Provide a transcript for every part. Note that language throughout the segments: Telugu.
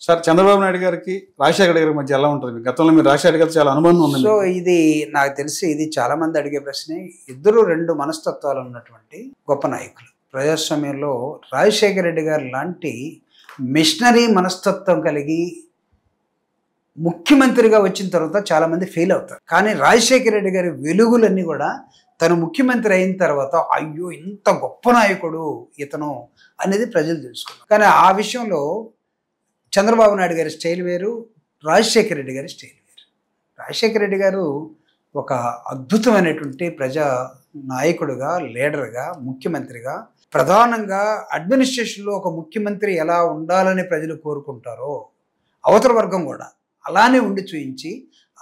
సార్ చంద్రబాబు నాయుడు గారికి రాజశేఖర గారి మధ్య ఎలా ఉంటుంది? గతంలో మీరు రాజశేఖర గారితో చాలా అనుబంధం ఉంది. సో ఇది నాకు తెలిసి ఇది చాలా మంది అడిగే ప్రశ్నే. ఇద్దరు రెండు మనస్తత్వాలు ఉన్నటువంటి గొప్ప నాయకులు. ప్రజాస్వామ్యంలో రాజశేఖర రెడ్డి గారు లాంటి మిషనరీ మనస్తత్వం కలిగి ముఖ్యమంత్రిగా వచ్చిన తర్వాత చాలామంది ఫెయిల్ అవుతారు. కానీ రాజశేఖర రెడ్డి గారి వెలుగులన్నీ కూడా తను ముఖ్యమంత్రి అయిన తర్వాత అయ్యో ఇంత గొప్ప నాయకుడు ఇతను అనేది ప్రజలు తెలుసుకున్నారు. కానీ ఆ విషయంలో చంద్రబాబు నాయుడు గారి స్టైల్ వేరు, రాజశేఖర రెడ్డి గారి స్టైల్ వేరు. రాజశేఖర రెడ్డి గారు ఒక అద్భుతమైనటువంటి ప్రజా నాయకుడుగా, లీడర్గా, ముఖ్యమంత్రిగా, ప్రధానంగా అడ్మినిస్ట్రేషన్లో ఒక ముఖ్యమంత్రి ఎలా ఉండాలని ప్రజలు కోరుకుంటారో అవతల వర్గం కూడా అలానే ఉండి చూయించి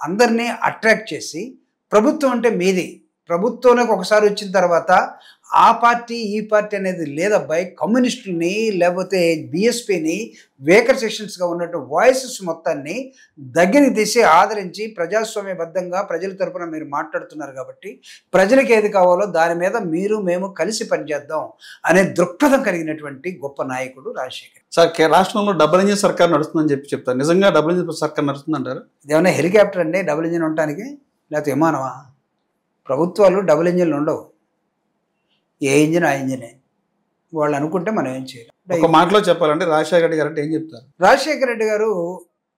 అందరినీ అట్రాక్ట్ చేసి ప్రభుత్వం అంటే మీది, ప్రభుత్వంలోకి ఒకసారి వచ్చిన తర్వాత ఆ పార్టీ ఈ పార్టీ అనేది లేదబ్బాయి, కమ్యూనిస్టులని లేకపోతే బిఎస్పీని వేకర్ సెక్షన్స్గా ఉన్నట్టు వాయిసెస్ మొత్తాన్ని దగ్గరికి తీసి ఆదరించి ప్రజాస్వామ్యబద్ధంగా ప్రజల తరపున మీరు మాట్లాడుతున్నారు కాబట్టి ప్రజలకు ఏది కావాలో దాని మీద మీరు మేము కలిసి పనిచేద్దాం అనే దృక్పథం కలిగినటువంటి గొప్ప నాయకుడు రాజశేఖర్. సార్ రాష్ట్రంలో డబుల్ ఇంజిన్ సర్కార్ నడుస్తుందని చెప్తారు. నిజంగా డబుల్ ఇంజిన్ సర్కార్ నడుస్తుందంటారు? ఇదేమన్నా హెలికాప్టర్ అండి డబుల్ ఇంజిన్ ఉండటానికి, లేకపోతే విమానమా? ప్రభుత్వాలు డబుల్ ఇంజిన్లు ఉండవు. ఏ ఇంజిన్ ఆ ఇంజినే. వాళ్ళు అనుకుంటే మనం ఏం చేయాలి. ఒక మాటలో చెప్పాలంటే రాజశేఖర రెడ్డి గారు అంటే ఏం చెప్తారు? రాజశేఖర రెడ్డి గారు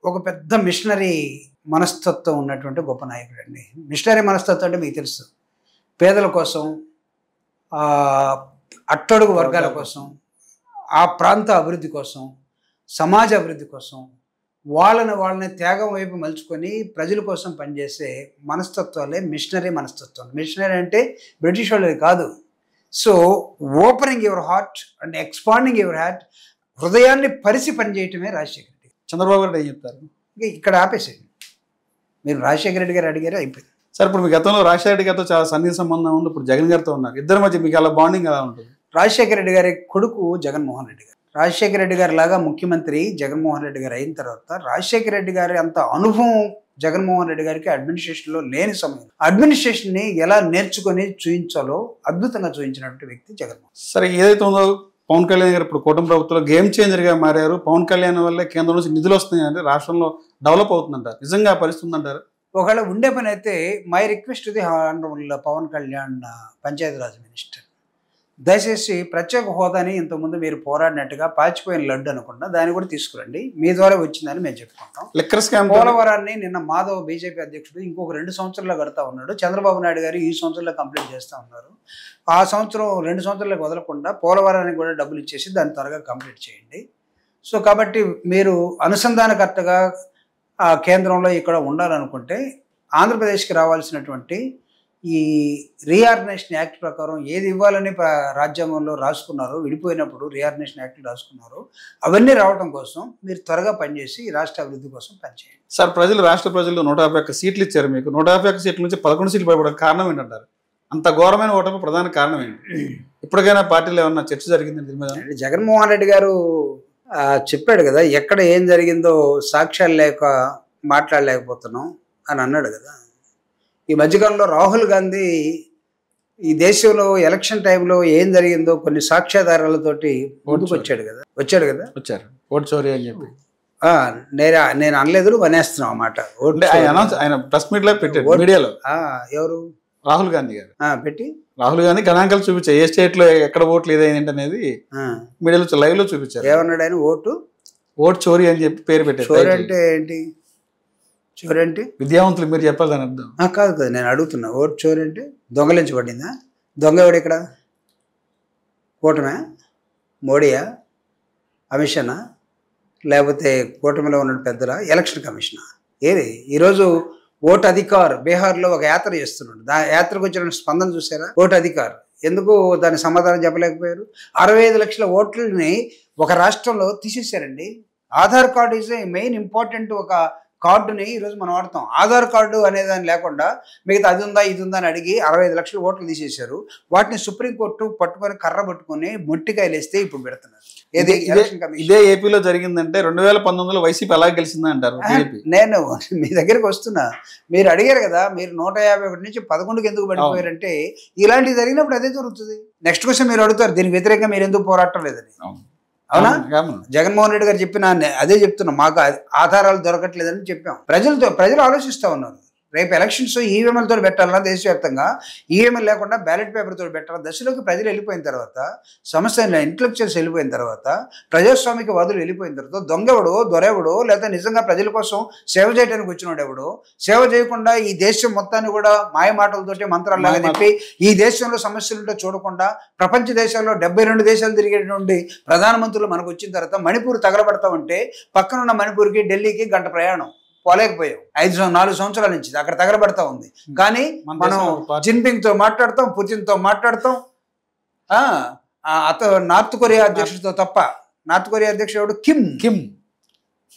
ఒక పెద్ద మిషనరీ మనస్తత్వం ఉన్నటువంటి గొప్ప నాయకుడు అండి. మిషనరీ మనస్తత్వం అంటే మీకు తెలుసు, పేదల కోసం, అట్టడుగు వర్గాల కోసం, ఆ ప్రాంత అభివృద్ధి కోసం, సమాజ అభివృద్ధి కోసం వాళ్ళని త్యాగం వైపు మలుచుకొని ప్రజల కోసం పనిచేసే మనస్తత్వాలే మిషనరీ మనస్తత్వం. మిషనరీ అంటే బ్రిటిష్ వాళ్ళది కాదు. So opening your heart and expanding your heart, హృదయాన్ని పరిచి పనిచేయటమే రాజశేఖర రెడ్డి. చంద్రబాబు గారు ఏం చెప్తారు? ఇక్కడ ఆపేసేయండి. మీరు రాజశేఖర రెడ్డి గారు అడిగారు, అయిపోయింది. సార్ ఇప్పుడు మీ గతంలో రాజశేఖర రెడ్డి గారితో చాలా సన్నిహిత సంబంధం ఉంది, ఇప్పుడు జగన్ గారితో ఉన్నారు. ఇద్దరి మధ్య మీకు అలా బాండింగ్ ఎలా ఉంటుంది? రాజశేఖర రెడ్డి గారి కొడుకు జగన్మోహన్ రెడ్డి గారు. రాజశేఖర రెడ్డి గారి లాగా ముఖ్యమంత్రి జగన్మోహన్ రెడ్డి గారు అయిన తర్వాత రాజశేఖర రెడ్డి గారి అంత అనుభవం జగన్మోహన్ రెడ్డి గారికి అడ్మినిస్ట్రేషన్లో లేని సమయం అడ్మినిస్ట్రేషన్ని ఎలా నేర్చుకొని చూయించాలో అద్భుతంగా చూయించినటువంటి వ్యక్తి జగన్మోహన్. సరే ఏదైతే ఉందో పవన్ కళ్యాణ్ గారు ఇప్పుడు కూటమి ప్రభుత్వంలో గేమ్ చేంజర్గా మారారు. పవన్ కళ్యాణ్ వల్లే కేంద్రం నుంచి నిధులు వస్తున్నాయి అంటే రాష్ట్రంలో డెవలప్ అవుతుందంటారు. నిజంగా పరిస్థితి అంటారు? ఒకవేళ ఉండే పని అయితే my request the honourable Pawan Kalyan Panchayati Raj minister, దయచేసి ప్రత్యేక హోదాని ఇంతకుముందు మీరు పోరాడినట్టుగా పాచిపోయిన లడ్డు అనుకున్నా దాన్ని కూడా తీసుకురండి, మీ ద్వారా వచ్చిందని మేము చెప్పుకుంటాం. పోలవరాన్ని నిన్న మాధవ్ బీజేపీ అధ్యక్షుడు ఇంకొక 2 సంవత్సరాల్లో కడతా ఉన్నాడు. చంద్రబాబు నాయుడు గారు ఈ సంవత్సరంలో కంప్లీట్ చేస్తూ ఉన్నారు. ఆ సంవత్సరం 2 సంవత్సరాలకు వదలకుండా పోలవరానికి కూడా డబ్బులు ఇచ్చేసి దాన్ని త్వరగా కంప్లీట్ చేయండి. సో కాబట్టి మీరు అనుసంధానకర్తగా కేంద్రంలో ఇక్కడ ఉండాలనుకుంటే ఆంధ్రప్రదేశ్కి రావాల్సినటువంటి ఈ రీఆర్గనైజేషన్ యాక్ట్ ప్రకారం ఏది ఇవ్వాలని రాజ్యాంగంలో రాసుకున్నారో, విడిపోయినప్పుడు రీఆర్గనైజేషన్ యాక్ట్ రాసుకున్నారో అవన్నీ రావడం కోసం మీరు త్వరగా పనిచేసి ఈ రాష్ట్ర అభివృద్ధి కోసం పనిచేయండి. సార్ రాష్ట్ర ప్రజలు 151 సీట్లు ఇచ్చారు మీకు. 151 సీట్ల నుంచి 11 సీట్లు పడిపోవడం కారణం ఏంటంటారు? అంత ఘోరమైన ఓటమి ప్రధాన కారణం ఏంటి? ఇప్పటికైనా పార్టీలో ఏమన్నా చర్చ జరిగింది దీని మీద? జగన్మోహన్ రెడ్డి గారు చెప్పాడు కదా, ఎక్కడ ఏం జరిగిందో సాక్ష్యాలు లేక మాట్లాడలేకపోతున్నాం అని అన్నాడు కదా. ఈ మధ్యకాలంలో రాహుల్ గాంధీ ఈ దేశంలో ఎలక్షన్ టైంలో ఏం జరిగిందో కొన్ని సాక్ష్యాధారాలతోటి ముందుకు వచ్చాడు కదా. వచ్చారు ఓటు చోరీ అని చెప్పి. నేను అనలేదు, నువ్వు అనేస్తున్నావు అన్నమాట. ఆయన ప్రెస్ మీట్ లో పెట్టాడు మీడియాలో. ఎవరు? రాహుల్ గాంధీ గారు పెట్టి రాహుల్ గాంధీ గణాంకాలు చూపించారు, ఏ స్టేట్ లో ఎక్కడ ఓట్లు ఏదైంది అనేది మీడియాలో లైవ్ లో చూపించారు. ఏమన్నాడు ఆయన? ఓటు చోరీ అని చెప్పి పేరు పెట్టారు. చోరీ అంటే ఏంటి? చోరీ అంటే విద్యావంతులు మీరు చెప్పాలి దాని అర్థం. కాదు కదా, నేను అడుగుతున్నా. ఓటు చోరీ అంటే దొంగలించబడిందా? దొంగ ఎవడు ఇక్కడ? కూటమే? మోడీయా? అమిత్ షానా? లేకపోతే కూటమిలో ఉన్న పెద్దల? ఎలక్షన్ కమిషనా? ఏది? ఈరోజు ఓటు అధికార్ బీహార్లో ఒక యాత్ర చేస్తున్నాడు. యాత్రకు వచ్చిన స్పందన చూసారా? ఓటు అధికార్ ఎందుకు దాని సమాధానం చెప్పలేకపోయారు? 65 లక్షల ఓట్లని ఒక రాష్ట్రంలో తీసేశారండి. Aadhaar card is main important. ఒక కార్డుని ఈరోజు మనం వాడతాం. ఆధార్ కార్డు అనేదాన్ని లేకుండా మిగతా అది ఉందా ఇది ఉందా అని అడిగి 65 లక్షల ఓట్లు తీసేశారు. వాటిని సుప్రీంకోర్టు పట్టుకొని కర్ర పట్టుకొని మొట్టికాయలు వేస్తే ఇప్పుడు పెడుతున్నారు. ఇదే ఏపీలో జరిగిందంటే 2019లో వైసీపీ ఎలా గెలిచిందా అంటారు? నేను మీ దగ్గరికి వస్తున్నా, మీరు అడిగారు కదా, మీరు 151 నుంచి 11కి ఎందుకు పడిపోయారంటే ఇలాంటివి జరిగినప్పుడు అదే జరుగుతుంది. నెక్స్ట్ క్వశ్చన్ మీరు అడుగుతారు, దీనికి వ్యతిరేకంగా మీరు ఎందుకు పోరాటం లేదని. అవునా? అవును. జగన్మోహన్ రెడ్డి గారు చెప్పిన అదే చెప్తున్నాం, మాకు ఆధారాలు దొరకట్లేదని చెప్పాం. ప్రజలు ఆలోచిస్తూ ఉన్నారు, రేపు ఎలక్షన్స్ ఈవీఎంలతో పెట్టాలన్నా దేశవ్యాప్తంగా, ఈవీఎంలు లేకుండా బ్యాలెట్ పేపర్తో పెట్టాల దశలోకి ప్రజలు వెళ్ళిపోయిన తర్వాత, సమస్య ఇంటలెక్చువల్స్ వెళ్ళిపోయిన తర్వాత, ప్రజాస్వామిక వాదులు వెళ్ళిపోయిన తర్వాత, దొంగెవడో దొరెవడో లేదా నిజంగా ప్రజల కోసం సేవ చేయడానికి వచ్చినాడు ఎవడో సేవ చేయకుండా ఈ దేశం మొత్తాన్ని కూడా మాయ మాటలతోటి మంత్రాల్లాగా చెప్పి ఈ దేశంలో సమస్యలుంటో చూడకుండా ప్రపంచ దేశాల్లో 72 దేశాలు తిరిగేటువంటి ప్రధానమంత్రులు మనకు వచ్చిన తర్వాత మణిపూర్ తగలబడతా ఉంటే పక్కనున్న మణిపూర్కి ఢిల్లీకి గంట ప్రయాణం పోలేకపోయాం 4 సంవత్సరాల నుంచి అక్కడ తగలబడతా ఉంది. కానీ మనం జిన్పింగ్తో మాట్లాడతాం, పుతిన్తో మాట్లాడతాం, నార్త్ కొరియా అధ్యక్షుడితో తప్ప, నార్త్ కొరియా అధ్యక్షుడు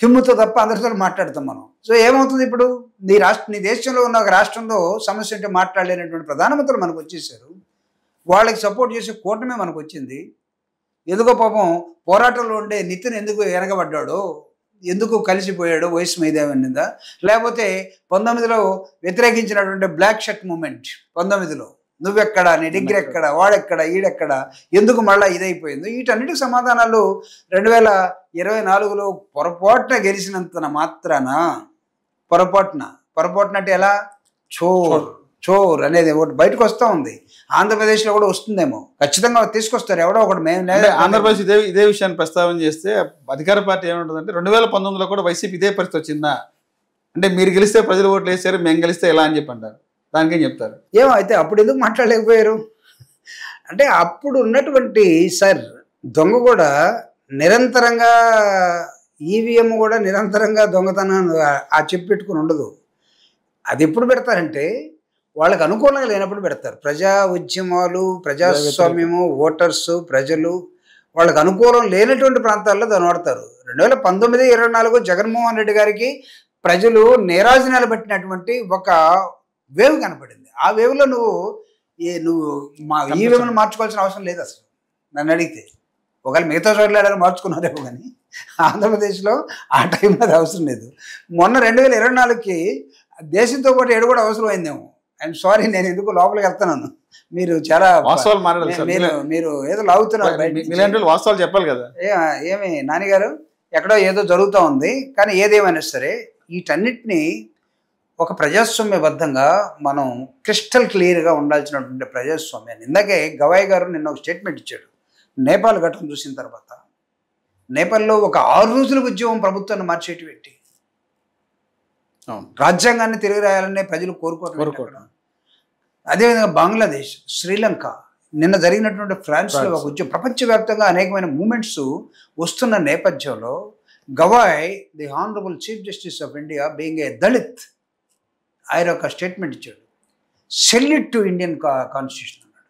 కిమ్తో తప్ప అందరితో మాట్లాడతాం మనం. సో ఏమవుతుంది ఇప్పుడు, నీ దేశంలో ఉన్న ఒక రాష్ట్రంలో సమస్య అంటే మాట్లాడలేనటువంటి ప్రధానమంత్రులు మనకు వచ్చేసారు. వాళ్ళకి సపోర్ట్ చేసే కూటమి మనకు వచ్చింది. ఎందుకో పాపం పోరాటంలో ఉండే నితిన్ ఎందుకు వెనకబడ్డాడో, ఎందుకు కలిసిపోయాడో వయసు మీద, లేకపోతే 19లో వ్యతిరేకించినటువంటి బ్లాక్ షర్ట్ మూమెంట్, 19లో నువ్వెక్కడ, నీ డిగ్రీ ఎక్కడ, వాడెక్కడ, ఈడెక్కడ, ఎందుకు మళ్ళీ ఇదైపోయింది. వీటన్నిటికి సమాధానాలు 2024లో పొరపాటున గెలిచినంత మాత్రాన, పొరపాటున అంటే ఎలా, చోర్ అనేది ఒకటి బయటకు వస్తూ ఉంది. ఆంధ్రప్రదేశ్లో కూడా వస్తుందేమో, ఖచ్చితంగా తీసుకొస్తారు ఎవడో ఒకటి. ఆంధ్రప్రదేశ్ ఇదే విషయాన్ని ప్రస్తావన చేస్తే అధికార పార్టీ ఏమంటుందంటే 2019లో కూడా వైసీపీ ఇదే పరిస్థితి వచ్చిందా అంటే, మీరు గెలిస్తే ప్రజలు ఓట్లు వేసారు, మేము గెలిస్తే ఎలా అని చెప్పి అంటారు. దానికేం చెప్తారు? ఏమో అయితే అప్పుడు ఎందుకు మాట్లాడలేకపోయారు అంటే, అప్పుడు ఉన్నటువంటి సార్ దొంగ కూడా నిరంతరంగా, ఈవీఎం కూడా నిరంతరంగా దొంగతనం చెప్పెట్టుకుని ఉండదు. అది ఎప్పుడు పెడతారంటే వాళ్ళకి అనుకూలంగా లేనప్పుడు పెడతారు. ప్రజా ఉద్యమాలు, ప్రజాస్వామ్యము, ఓటర్స్, ప్రజలు వాళ్ళకి అనుకూలం లేనటువంటి ప్రాంతాల్లో దాన్ని వాడతారు. 2019-24 జగన్మోహన్ రెడ్డి గారికి ప్రజలు నీరాజనాలు పట్టినటువంటి ఒక వేవ్ కనపడింది. ఆ వేవ్లో నువ్వు మా ఈవీఎంను మార్చుకోవాల్సిన అవసరం లేదు అసలు నన్ను అడిగితే. ఒకవేళ మిగతా చోట్ల ఎలాగో మార్చుకున్నారేమో, కానీ ఆంధ్రప్రదేశ్లో ఆ టైంలో అది అవసరం లేదు. మొన్న 2024కి దేశంతో పాటు ఏడు కూడా అవసరం అయిందేమో. ఐఎమ్ సారీ, నేను ఎందుకు లోపలికి వెళ్తున్నాను, మీరు చాలా మీరు ఏదో లాగుతున్నారు, వాస్తవాలు చెప్పాలి కదా. ఏమి నాన్నగారు, ఎక్కడో ఏదో జరుగుతూ ఉంది. కానీ ఏదేమైనా సరే వీటన్నిటినీ ఒక ప్రజాస్వామ్యబద్ధంగా మనం క్రిస్టల్ క్లియర్గా ఉండాల్సినటువంటి ప్రజాస్వామ్యాన్ని, ఇందాకే గవాయ్ గారు నిన్న ఒక స్టేట్మెంట్ ఇచ్చాడు. నేపాల్ ఘటన చూసిన తర్వాత నేపాల్లో ఒక 6 రోజుల ఉద్యమం ప్రభుత్వాన్ని మార్చేటి పెట్టి రాజ్యాంగాన్ని తిరిగి రాయాలనే ప్రజలు కోరుకోవడం. అదేవిధంగా బంగ్లాదేశ్, శ్రీలంక, నిన్న జరిగినటువంటి ఫ్రాన్స్లో ఒక ఉద్యమం, ప్రపంచవ్యాప్తంగా అనేకమైన మూమెంట్స్ వస్తున్న నేపథ్యంలో Gavai, the honourable chief justice of India, being a Dalit, ఆయన ఒక స్టేట్మెంట్ ఇచ్చాడు. సెల్యూట్ టు ఇండియన్ కాన్స్టిట్యూషన్ అన్నాడు.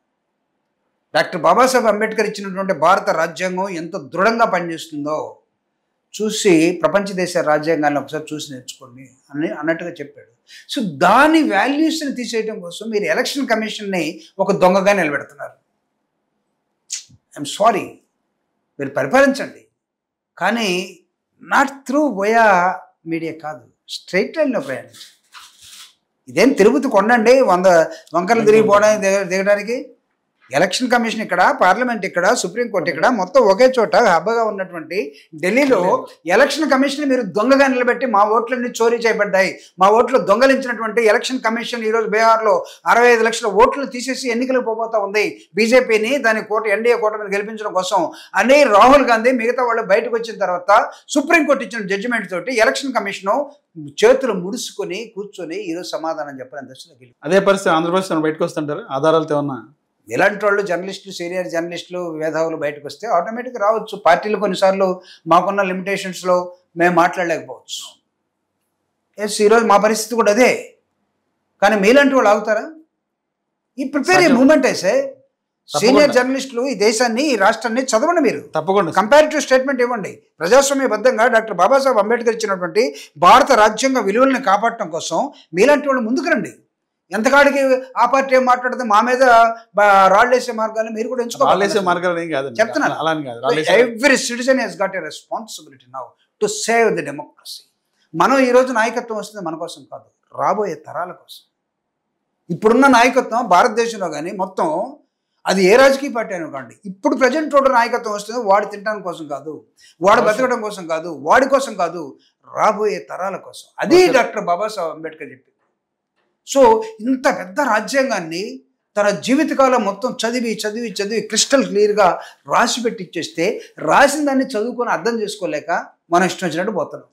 డాక్టర్ బాబాసాహెబ్ అంబేద్కర్ ఇచ్చినటువంటి భారత రాజ్యాంగం ఎంత దృఢంగా పనిచేస్తుందో చూసి ప్రపంచ దేశ రాజ్యాంగాన్ని ఒకసారి చూసి నేర్చుకోండి అన్నట్టుగా చెప్పాడు. సో దాని వాల్యూస్ని తీసేయడం కోసం మీరు ఎలక్షన్ కమిషన్ని ఒక దొంగగా నిలబెడుతున్నారు. ఐఎమ్ సారీ, మీరు పరిపాలించండి, కానీ నాట్ త్రూ వయా మీడియా కాదు, స్ట్రైట్ లైన్లో ప్రయాణించండి. ఇదేం తిరుపతి కొండండి 100 వంకరలు తిరిగిపోవడానికి దిగడానికి. ఎలక్షన్ కమిషన్ ఇక్కడ, పార్లమెంట్ ఇక్కడ, సుప్రీంకోర్టు ఇక్కడ, మొత్తం ఒకే చోట హబ్బగా ఉన్నటువంటి ఢిల్లీలో ఎలక్షన్ కమిషన్ మీరు దొంగగా నిలబెట్టి మా ఓట్లన్నీ చోరీ చేయబడ్డాయి, మా ఓట్లు దొంగలించినటువంటి ఎలక్షన్ కమిషన్ ఈరోజు బీహార్లో 65 లక్షల ఓట్లు తీసేసి ఎన్నికలకు పోబోతా ఉంది బీజేపీని, దాని ఎన్డీఏ కూటమిని గెలిపించడం కోసం అని రాహుల్ గాంధీ మిగతా వాళ్ళు బయటకు వచ్చిన తర్వాత సుప్రీంకోర్టు ఇచ్చిన జడ్జిమెంట్ తోటి ఎలక్షన్ కమిషను చేతులు ముడుచుకొని కూర్చొని ఈరోజు సమాధానం చెప్పాలని దశలో. అదే పరిస్థితి ఆంధ్రప్రదేశ్ బయటకు వస్తుంటారు ఆధారాలతో ఉన్నా. ఇలాంటి వాళ్ళు జర్నలిస్టులు, సీనియర్ జర్నలిస్టులు, మేధావులు బయటకు వస్తే ఆటోమేటిక్గా రావచ్చు. పార్టీలు కొన్నిసార్లు మాకున్న లిమిటేషన్స్లో మేము మాట్లాడలేకపోవచ్చు. ఎస్, ఈరోజు మా పరిస్థితి కూడా అదే. కానీ మీలాంటి వాళ్ళు ఆగుతారా? ఈ ప్రిపేర్ ఏ మూమెంట్ అయితే సీనియర్ జర్నలిస్టులు ఈ దేశాన్ని, ఈ రాష్ట్రాన్ని చదవండి, మీరు తప్పకుండా కంపారిటివ్ స్టేట్మెంట్ ఇవ్వండి. ప్రజాస్వామ్యబద్ధంగా డాక్టర్ బాబాసాహెబ్ అంబేద్కర్ ఇచ్చినటువంటి భారత రాజ్యాంగ విలువలను కాపాడటం కోసం మీలాంటి వాళ్ళు ముందుకు రండి. ఎంతకాడికి ఆ పార్టీ ఏం మాట్లాడితే మా మీద రాళ్ళేసే మార్గాలు మీరు కూడా ఎంచుకోవాలి. చెప్తున్నాను, every citizen has got a responsibility now to save the democracy. మనం ఈరోజు నాయకత్వం వస్తుంది మన కోసం కాదు, రాబోయే తరాల కోసం. ఇప్పుడున్న నాయకత్వం భారతదేశంలో కానీ మొత్తం అది ఏ రాజకీయ పార్టీ అనుకోండి. ఇప్పుడు ప్రజెంట్ టోటల్ నాయకత్వం వస్తుంది వాడు తినడం కోసం కాదు, వాడు బతకడం కోసం కాదు, వాడి కోసం కాదు, రాబోయే తరాల కోసం. అది డాక్టర్ బాబాసాహెబ్ అంబేద్కర్ చెప్పింది. సో ఇంత పెద్ద రాజ్యాంగాన్ని తన జీవితకాలం మొత్తం చదివి చదివి చదివి క్రిస్టల్ క్లియర్గా రాసి పెట్టి ఇచ్చేస్తే రాసిన దాన్ని చదువుకొని అర్థం చేసుకోలేక మనం ఇష్టం వచ్చినట్టు పోతున్నాం.